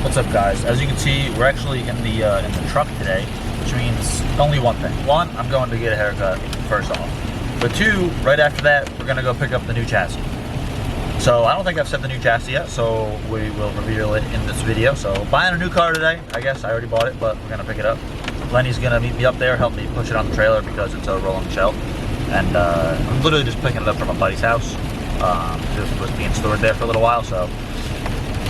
What's up, guys? As you can see, we're actually in the truck today, which means only one thing. One, I'm going to get a haircut first off. But two, right after that, we're gonna go pick up the new chassis. So I don't think I've said the new chassis yet, so we will reveal it in this video. So buying a new car today, I guess. I already bought it, but we're gonna pick it up. Lenny's gonna meet me up there, help me push it on the trailer because it's a rolling shell. And I'm literally just picking it up from a buddy's house. It was being stored there for a little while, so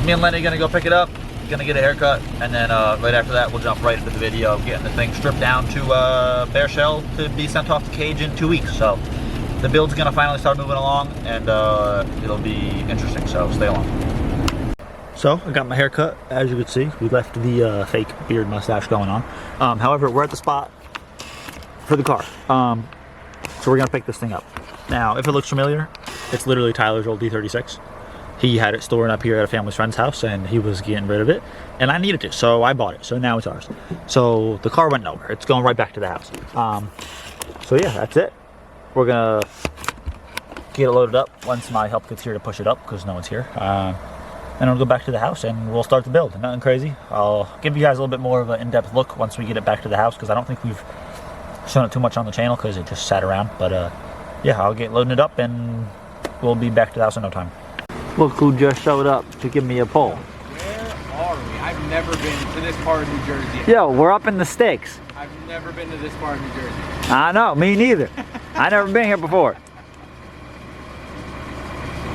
me and Lenny are gonna go pick it up, gonna get a haircut, and then right after that we'll jump right into the video of getting the thing stripped down to bare shell to be sent off the cage in 2 weeks. So the build's gonna finally start moving along, and it'll be interesting, so stay along. So I got my haircut. As you can see, we left the fake beard mustache going on. However, we're at the spot for the car, so we're gonna pick this thing up. Now, if it looks familiar, it's literally Tyler's old D36. He had it stored up here at a family friend's house, and he was getting rid of it, and I needed it, so I bought it. So now it's ours. So the car went nowhere. It's going right back to the house. So yeah, that's it. We're gonna get it loaded up once my help gets here to push it up, because no one's here. And I'll go back to the house and we'll start the build. Nothing crazy. I'll give you guys a little bit more of an in-depth look once we get it back to the house, because I don't think we've shown it too much on the channel because it just sat around. But yeah, I'll get loading it up and we'll be back to the house in no time. Look who just showed up to give me a pull. Where are we? I've never been to this part of New Jersey. Yo, we're up in the sticks. I've never been to this part of New Jersey. I know, me neither. I never been here before.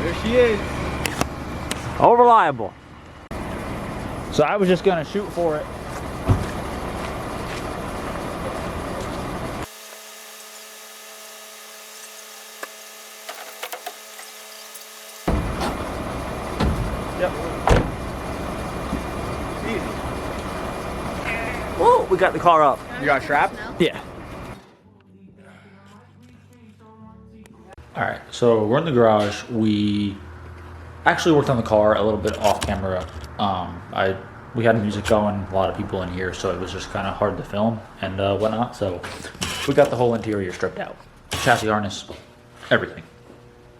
There she is. Oh, reliable. So I was just gonna shoot for it. Yep. Easy. Whoa, we got the car up. You got strapped? Yeah. All right, so we're in the garage. We actually worked on the car a little bit off camera. We had music going, a lot of people in here, so it was just kind of hard to film and whatnot. So we got the whole interior stripped out, chassis harness, everything.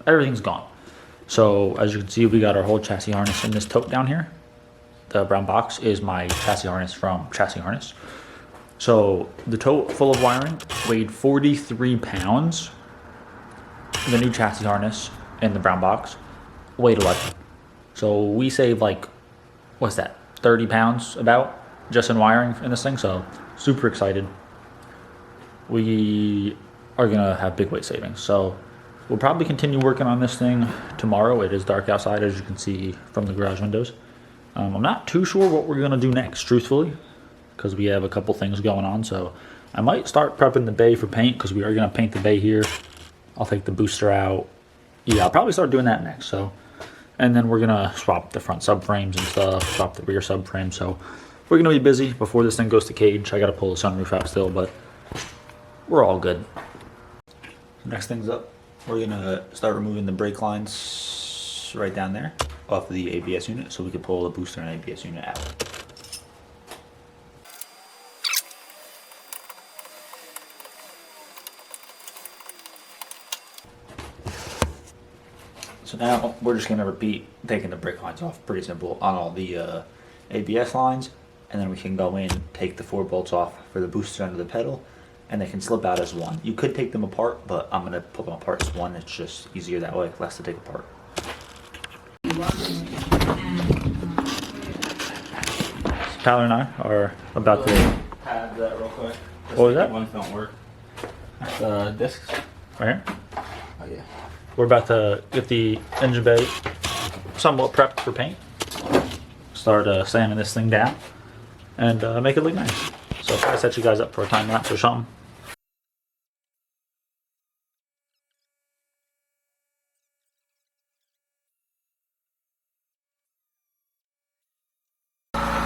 Everything's gone. So as you can see, we got our whole chassis harness in this tote down here. The brown box is my chassis harness from Chassis Harness. So the tote full of wiring weighed 43 pounds. The new chassis harness in the brown box weighed 11. So we saved like, what's that, 30 pounds about just in wiring in this thing. So super excited. We are gonna have big weight savings. So we'll probably continue working on this thing tomorrow. It is dark outside, as you can see from the garage windows. I'm not too sure what we're gonna do next, truthfully, because we have a couple things going on. So I might start prepping the bay for paint, because we are gonna paint the bay here. I'll take the booster out. Yeah, I'll probably start doing that next. So, and then we're gonna swap the front subframes and stuff, swap the rear subframe. So we're gonna be busy before this thing goes to cage. I gotta pull the sunroof out still, but we're all good. Next thing's up. We're gonna start removing the brake lines right down there off of the ABS unit, so we can pull the booster and ABS unit out. So now we're just gonna repeat taking the brake lines off, pretty simple, on all the ABS lines, and then we can go in, take the 4 bolts off for the booster under the pedal, and they can slip out as one. You could take them apart, but I'm gonna pull them apart as one. It's just easier that way, less to take apart. Tyler and I are about to Pad that real quick. What was that? Ones don't work. discs right here. Oh yeah. We're about to get the engine bay somewhat prepped for paint. Start sanding this thing down and make it look nice. So if I set you guys up for a time lapse or something.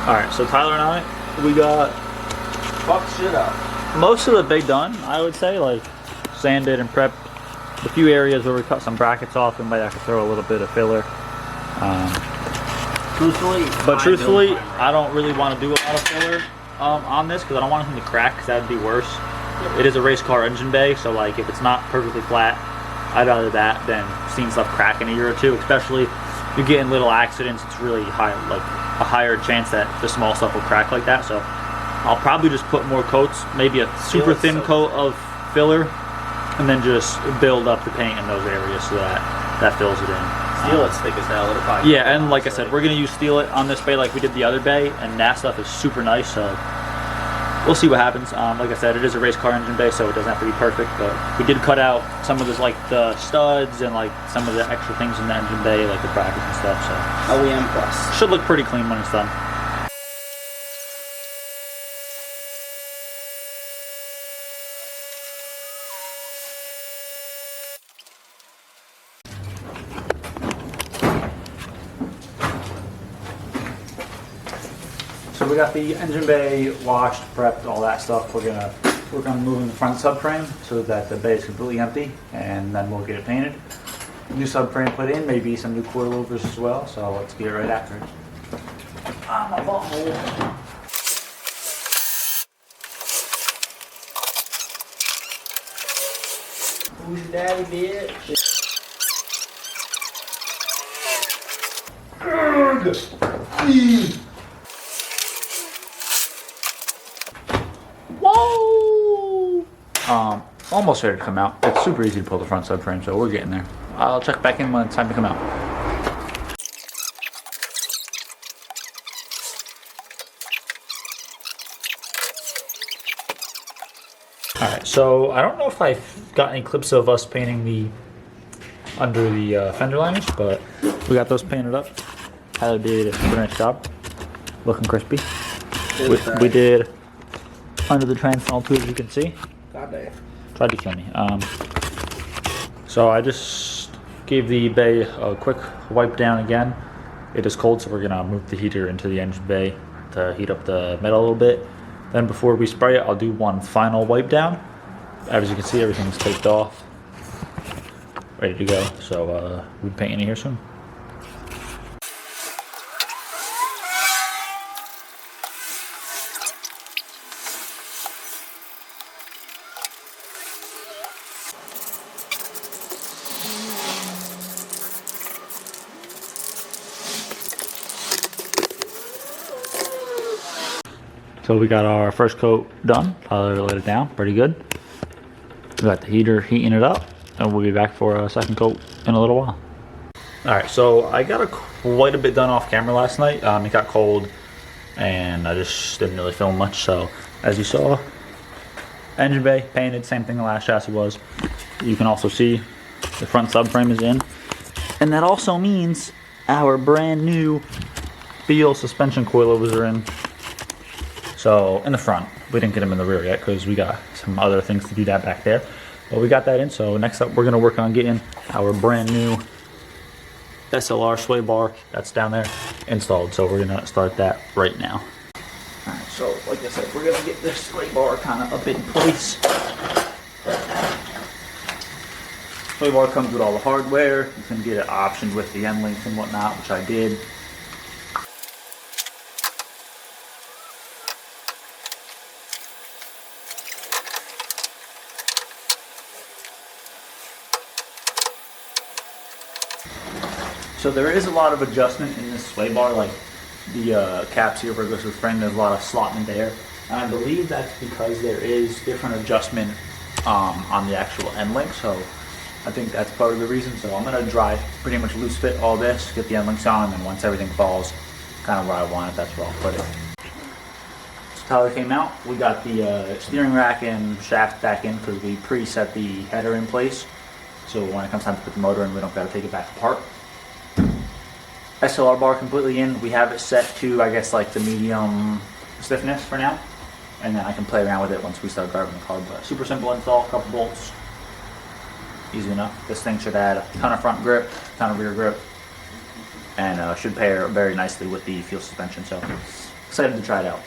Alright, so Tyler and I, we got Fuck shit up. most of the bay done, I would say, like sanded and prepped. The few areas where we cut some brackets off, we might have to throw a little bit of filler. Truthfully, I don't really want to do a lot of filler on this, because I don't want anything to crack, because that would be worse. It is a race car engine bay, so like if it's not perfectly flat, I'd rather that than seeing stuff crack in a year or two, especially if you're getting little accidents. It's really high, like a higher chance that the small stuff will crack like that. So I'll probably just put more coats, maybe a super thin coat of filler, and then just build up the paint in those areas so that fills it in. Steel it's thick as hell. It'll probably Yeah, and like I said, we're gonna use steel it on this bay like we did the other bay, and that stuff is super nice. So we'll see what happens. Like I said, it is a race car engine bay, so it doesn't have to be perfect. But we did cut out some of this, like the studs and like some of the extra things in the engine bay, like the brackets and stuff. So OEM plus. should look pretty clean when it's done. So we got the engine bay washed, prepped, all that stuff. We're gonna work on moving the front subframe so that the bay is completely empty, and then we'll get it painted. New subframe put in, maybe some new coilovers as well. So let's get right after it. Ah, my butthole. Who's your daddy, bitch? Whoa! Almost ready to come out. It's super easy to pull the front subframe, so we're getting there. I'll check back in when it's time to come out. Alright, so I don't know if I've got any clips of us painting the under the fender liners, but we got those painted up. Tyler did a super nice job. Looking crispy. We did under the transall too, as you can see. God damn. Tried to kill me. So I just gave the bay a quick wipe down again. It is cold, so we're gonna move the heater into the engine bay to heat up the metal a little bit. Then before we spray it, I'll do one final wipe down. As you can see, everything's taped off, ready to go. So we'll be painting it here soon. So we got our first coat done. Tyler let it down pretty good. We got the heater heating it up, and we'll be back for a second coat in a little while. All right, so I got quite a bit done off camera last night. It got cold, and I just didn't really film much. So as you saw, engine bay painted, same thing the last chassis was. You can also see the front subframe is in, and that also means our brand new Feel suspension coilovers are in. So in the front, we didn't get them in the rear yet because we got some other things to do that back there. But we got that in, so next up we're gonna work on getting our brand new SLR sway bar that's down there installed. So we're gonna start that right now. All right, so like I said, we're gonna get this sway bar kind of up in place. Sway bar comes with all the hardware. You can get it optioned with the end links and whatnot, which I did. So there is a lot of adjustment in this sway bar, like the caps here where it goes to the frame, there's a lot of slotment there. And I believe that's because there is different adjustment on the actual end link, so I think that's part of the reason. So I'm going to dry pretty much loose fit all this, get the end links on, and then once everything falls kind of where I want it, that's where I'll put it. So Tyler came out, we got the steering rack and shaft back in because we preset the header in place. So when it comes time to put the motor in, we don't got to take it back apart. SLR bar completely in. We have it set to, I guess, like the medium stiffness for now. And then I can play around with it once we start driving the car. But super simple install, couple bolts. Easy enough. This thing should add a ton of front grip, a ton of rear grip. And should pair very nicely with the Feel suspension. So excited to try it out.